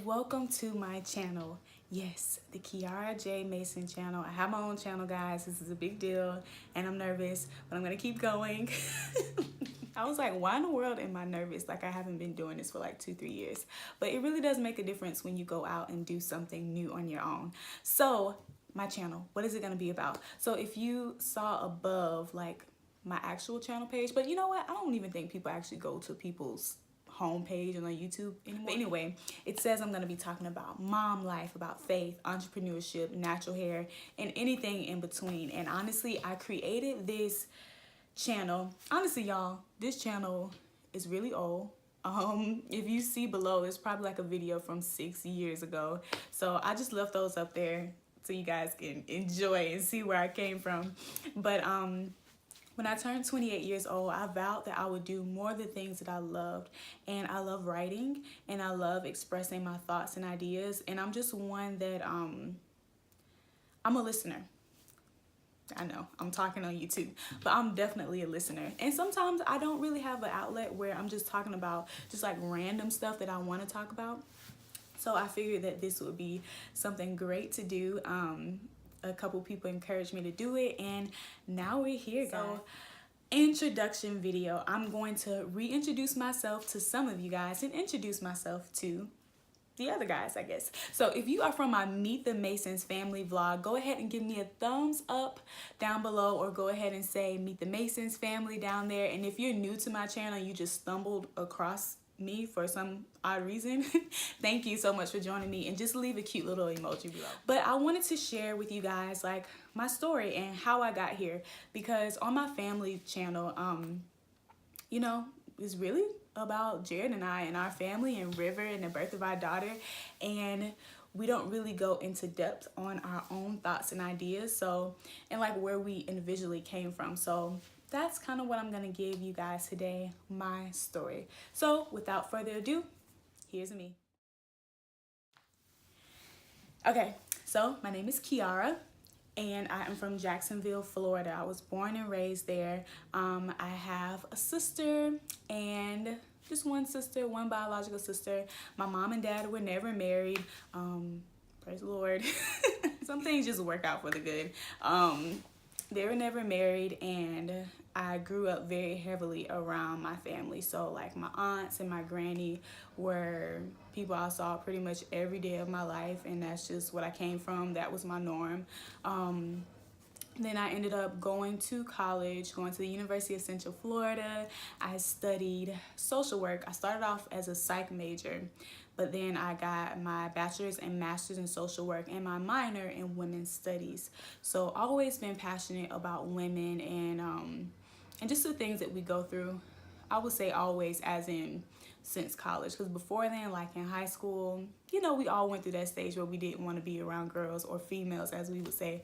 welcome to my channel. Yes, the Kiara J. Mason channel. I have my own channel, guys. This is a big deal and I'm nervous, but I'm gonna keep going. I was like, why in the world am I nervous? Like, I haven't been doing this for like 2-3 years, but it really does make a difference when you go out and do something new on your own. So my channel, what is it gonna be about? So if you saw above, like, my actual channel page, but you know what? I don't even think people actually go to people's homepage on YouTube anymore. But anyway, it says I'm gonna be talking about mom life, about faith, entrepreneurship, natural hair, and anything in between. And honestly, I created this channel. Honestly, y'all, this channel is really old. If you see below, it's probably like a video from 6 years ago. So I just left those up there so you guys can enjoy and see where I came from. But when I turned 28 years old, I vowed that I would do more of the things that I loved. And I love writing and I love expressing my thoughts and ideas. And I'm just one that, I'm a listener. I know I'm talking on YouTube, but I'm definitely a listener. And sometimes I don't really have an outlet where I'm just talking about just like random stuff that I want to talk about. So I figured that this would be something great to do. A couple people encouraged me to do it, and now we're here, guys. So, introduction video. I'm going to reintroduce myself to some of you guys and introduce myself to the other guys, I guess. So if you are from my Meet the Masons family vlog, go ahead and give me a thumbs up down below, or go ahead and say Meet the Masons family down there. And if you're new to my channel, you just stumbled across me for some odd reason, thank you so much for joining me, and just leave a cute little emoji below. But I wanted to share with you guys like my story and how I got here, because on my family channel, you know, it's really about Jared and I and our family and River and the birth of our daughter, and we don't really go into depth on our own thoughts and ideas, so, and like where we individually came from. So that's kind of what I'm gonna give you guys today, my story. So without further ado, here's me. Okay, so my name is Kiara and I am from Jacksonville, Florida. I was born and raised there. I have a sister, and just one sister, one biological sister. My mom and dad were never married. Praise the Lord. Some things just work out for the good. They were never married, and I grew up very heavily around my family. So like my aunts and my granny were people I saw pretty much every day of my life, and that's just what I came from. That was my norm. Then I ended up going to college, going to the University of Central Florida. I studied social work. I started off as a psych major, but then I got my bachelor's and master's in social work and my minor in women's studies. So always been passionate about women and just the things that we go through. I would say always, as in since college, because before then, like in high school, you know, we all went through that stage where we didn't want to be around girls, or females as we would say.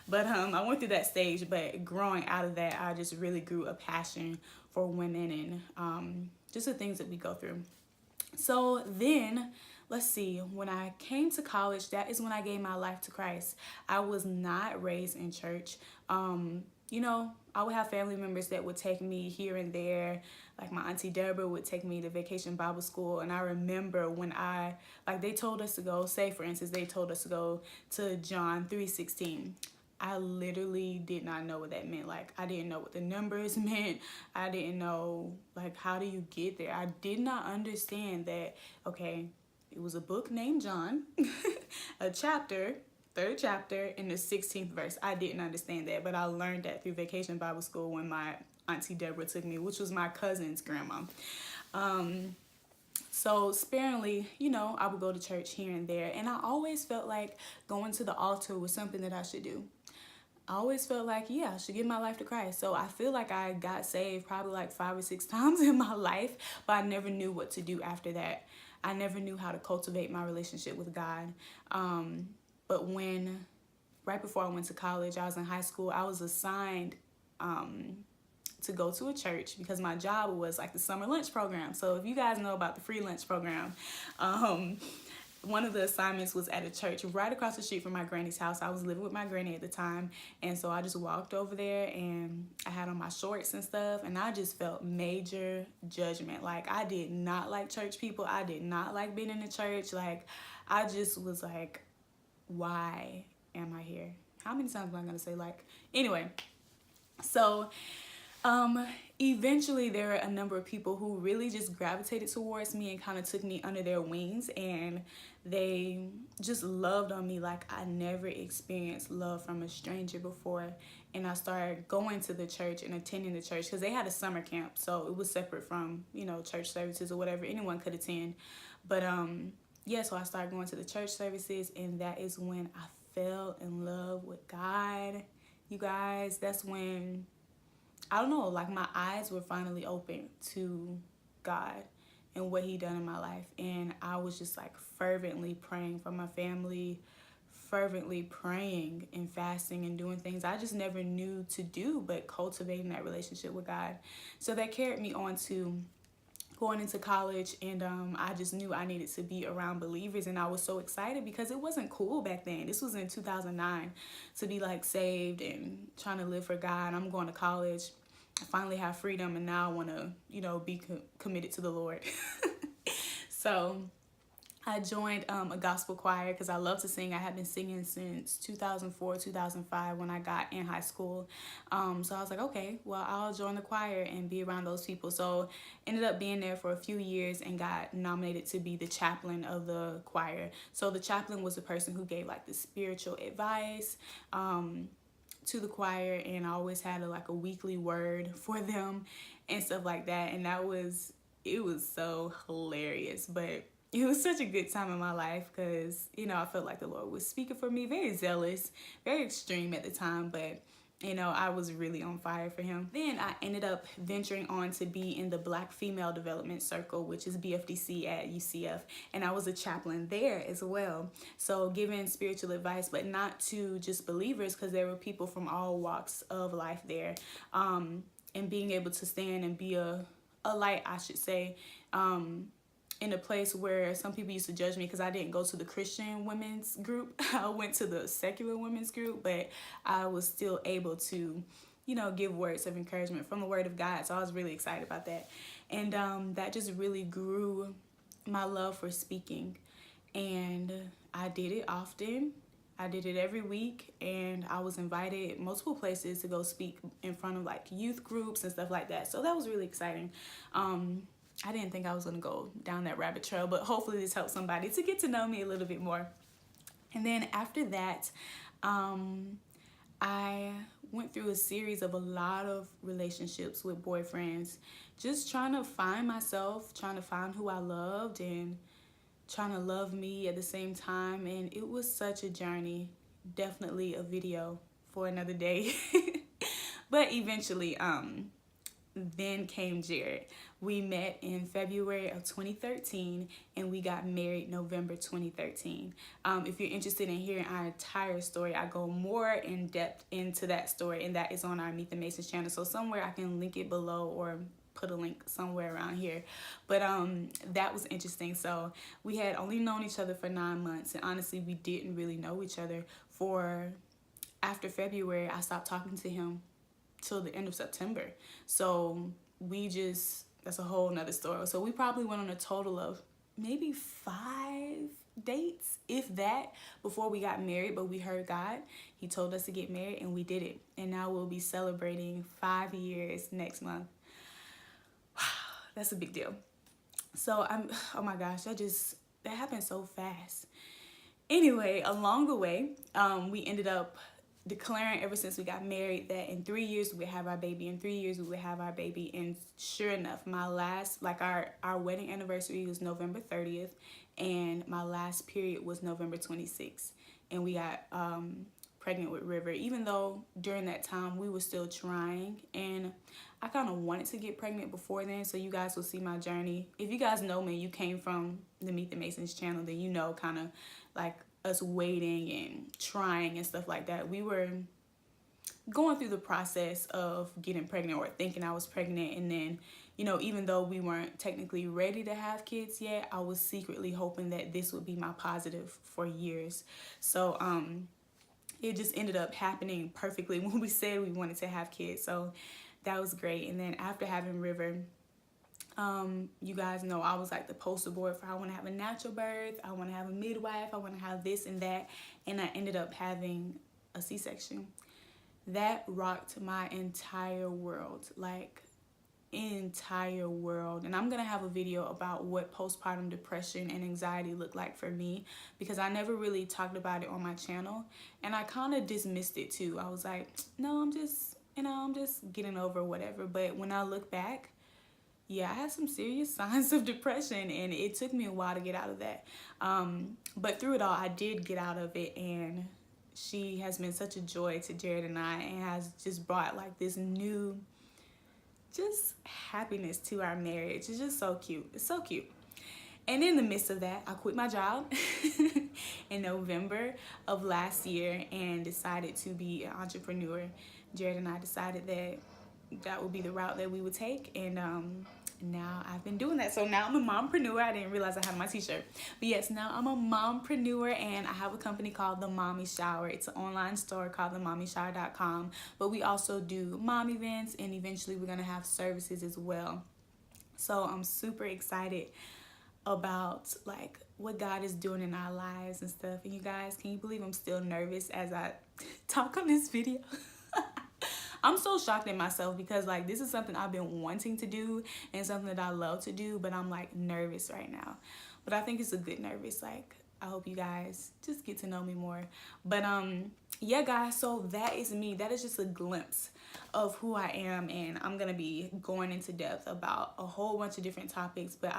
But I went through that stage, but growing out of that, I just really grew a passion for women and just the things that we go through. So then, let's see, when I came to college, that is when I gave my life to Christ. I was not raised in church. You know, I would have family members that would take me here and there. Like my auntie Deborah would take me to Vacation Bible School. And I remember when they told us to go, say for instance, they told us to go to John 3:16. I literally did not know what that meant. Like, I didn't know what the numbers meant. I didn't know, like, how do you get there? I did not understand that, okay, it was a book named John, a chapter, third chapter, in the 16th verse. I didn't understand that, but I learned that through Vacation Bible School when my auntie Deborah took me, which was my cousin's grandma. So sparingly, you know, I would go to church here and there, and I always felt like going to the altar was something that I should do. I always felt like, yeah, I should give my life to Christ. So I feel like I got saved probably like 5 or 6 times in my life, but I never knew what to do after that. I never knew how to cultivate my relationship with God. But right before I went to college, I was in high school, I was assigned to go to a church because my job was like the summer lunch program. So if you guys know about the free lunch program, one of the assignments was at a church right across the street from my granny's house. I was living with my granny at the time, and so I just walked over there, and I had on my shorts and stuff, and I just felt major judgment. Like, I did not like church people. I did not like being in the church. Like, I just was like, why am I here? How many times am I gonna say like? Anyway, so eventually there were a number of people who really just gravitated towards me and kind of took me under their wings, and they just loved on me like I never experienced love from a stranger before. And I started going to the church and attending the church because they had a summer camp, so it was separate from, you know, church services or whatever anyone could attend. But yeah, so I started going to the church services, and that is when I fell in love with God. You guys, that's when, I don't know, like my eyes were finally open to God and what he done in my life. And I was just like fervently praying for my family, fervently praying and fasting and doing things I just never knew to do, but cultivating that relationship with God. So that carried me on to going into college, and I just knew I needed to be around believers, and I was so excited because it wasn't cool back then. This was in 2009 to be like saved and trying to live for God. I'm going to college. I finally have freedom, and now I want to, you know, be committed to the Lord. So I joined a gospel choir because I love to sing. I had been singing since 2004, 2005 when I got in high school. So I was like, okay, well, I'll join the choir and be around those people. So ended up being there for a few years and got nominated to be the chaplain of the choir. So the chaplain was the person who gave like the spiritual advice to the choir, and I always had like a weekly word for them and stuff like that. And it was so hilarious, but it was such a good time in my life because, you know, I felt like the Lord was speaking for me. Very zealous, very extreme at the time, but, you know, I was really on fire for him. Then I ended up venturing on to be in the Black Female Development Circle, which is BFDC at UCF, and I was a chaplain there as well. So giving spiritual advice, but not to just believers, because there were people from all walks of life there, and being able to stand and be a light, I should say, in a place where some people used to judge me because I didn't go to the Christian women's group. I went to the secular women's group, but I was still able to, you know, give words of encouragement from the Word of God. So I was really excited about that. And that just really grew my love for speaking. And I did it often. I did it every week, and I was invited multiple places to go speak in front of like youth groups and stuff like that. So that was really exciting. I didn't think I was going to go down that rabbit trail, but hopefully this helps somebody to get to know me a little bit more. And then after that, I went through a series of a lot of relationships with boyfriends, just trying to find myself, trying to find who I loved, and trying to love me at the same time. And it was such a journey, definitely a video for another day. But eventually, then came Jared. We met in February of 2013, and we got married November 2013. If you're interested in hearing our entire story, I go more in depth into that story, and that is on our Meet the Masons channel. So somewhere I can link it below or put a link somewhere around here. But that was interesting. So we had only known each other for 9 months, and honestly, we didn't really know each other. After February, I stopped talking to him till the end of September. So that's a whole nother story. So we probably went on a total of maybe 5 dates, if that, before we got married. But we heard God. He told us to get married, and we did it. And now we'll be celebrating 5 years next month. That's a big deal. So oh my gosh, that happened so fast. Anyway, along the way, we ended up declaring ever since we got married that in 3 years we would have our baby. In 3 years we would have our baby. And sure enough, our wedding anniversary was November 30th, and my last period was November 26th. And we got pregnant with River, even though during that time we were still trying. And I kind of wanted to get pregnant before then, so you guys will see my journey. If you guys know me, you came from the Meet the Masons channel, then you know kind of like us waiting and trying and stuff like that. We were going through the process of getting pregnant or thinking I was pregnant. And then, you know, even though we weren't technically ready to have kids yet, I was secretly hoping that this would be my positive for years. So it just ended up happening perfectly when we said we wanted to have kids. So that was great. And then after having River, you guys know I was like the poster board for I want to have a natural birth, I want to have a midwife, I want to have this and that, and I ended up having a C-section. That rocked my entire world, like entire world. And I'm gonna have a video about what postpartum depression and anxiety look like for me, because I never really talked about it on my channel, and I kind of dismissed it too. I was like, no, I'm just, you know, I'm just getting over whatever. But when I look back, yeah, I had some serious signs of depression, and it took me a while to get out of that. But through it all, I did get out of it, and she has been such a joy to Jared and I, and has just brought like this new just happiness to our marriage. It's just so cute. It's so cute. And in the midst of that, I quit my job in November of last year and decided to be an entrepreneur. Jared and I decided that that would be the route that we would take, and now I've been doing that. So now I'm a mompreneur. I didn't realize I had my t-shirt, but yes, now I'm a mompreneur, and I have a company called The Mommy Shower. It's an online store called themommyshower.com, but we also do mom events, and eventually we're gonna have services as well. So I'm super excited about like what God is doing in our lives and stuff. And you guys, can you believe I'm still nervous as I talk on this video? I'm so shocked at myself, because like this is something I've been wanting to do and something that I love to do, but I'm like nervous right now. But I think it's a good nervous. Like, I hope you guys just get to know me more. But yeah guys, so that is me. That is just a glimpse of who I am, and I'm gonna be going into depth about a whole bunch of different topics. But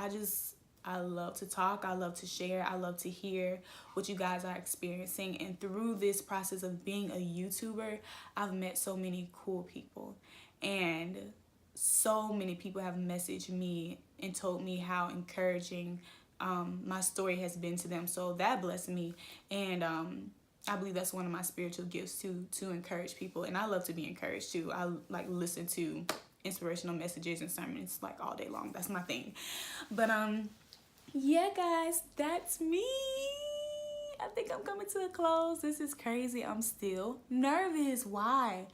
I love to talk, I love to share, I love to hear what you guys are experiencing. And through this process of being a YouTuber, I've met so many cool people, and so many people have messaged me and told me how encouraging my story has been to them. So that blessed me, and I believe that's one of my spiritual gifts to encourage people. And I love to be encouraged too. I like listen to inspirational messages and sermons like all day long. That's my thing. But yeah guys, that's me. I think I'm coming to a close. This is crazy. I'm still nervous. Why?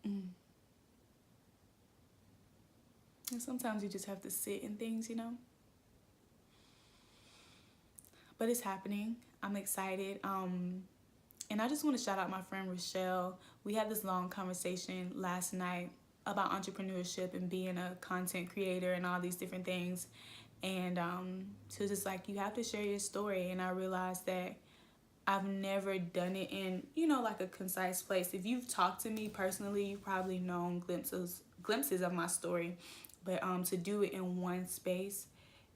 And sometimes you just have to sit in things, you know. But it's happening. I'm excited. And I just want to shout out my friend Rochelle. We had this long conversation last night about entrepreneurship and being a content creator and all these different things. And so just like, you have to share your story. And I realized that I've never done it in, you know, like a concise place. If you've talked to me personally, you've probably known glimpses of my story. But to do it in one space,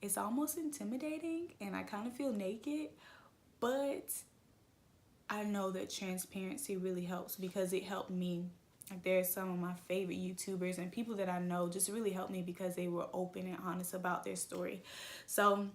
it's almost intimidating, and I kind of feel naked. But I know that transparency really helps, because it helped me. Like, there's some of my favorite YouTubers and people that I know just really helped me because they were open and honest about their story. So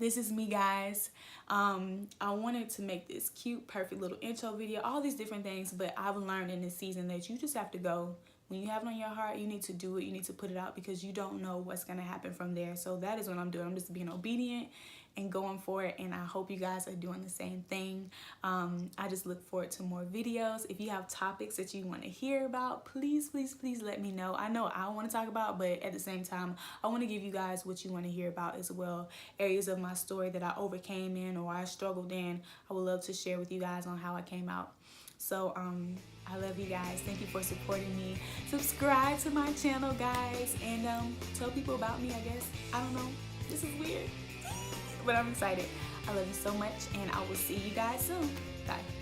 this is me, guys. I wanted to make this cute, perfect little intro video, all these different things, but I've learned in this season that you just have to go. When you have it on your heart, you need to do it. You need to put it out, because you don't know what's going to happen from there. So that is what I'm doing. I'm just being obedient and going for it, and I hope you guys are doing the same thing. I just look forward to more videos. If you have topics that you want to hear about, please let me know. I know I want to talk about, but at the same time, I want to give you guys what you want to hear about as well. Areas of my story that I overcame in or I struggled in, I would love to share with you guys on how I came out. So I love you guys. Thank you for supporting me. Subscribe to my channel, guys, and tell people about me, I guess. I don't know. This is weird. But I'm excited. I love you so much, and I will see you guys soon. Bye.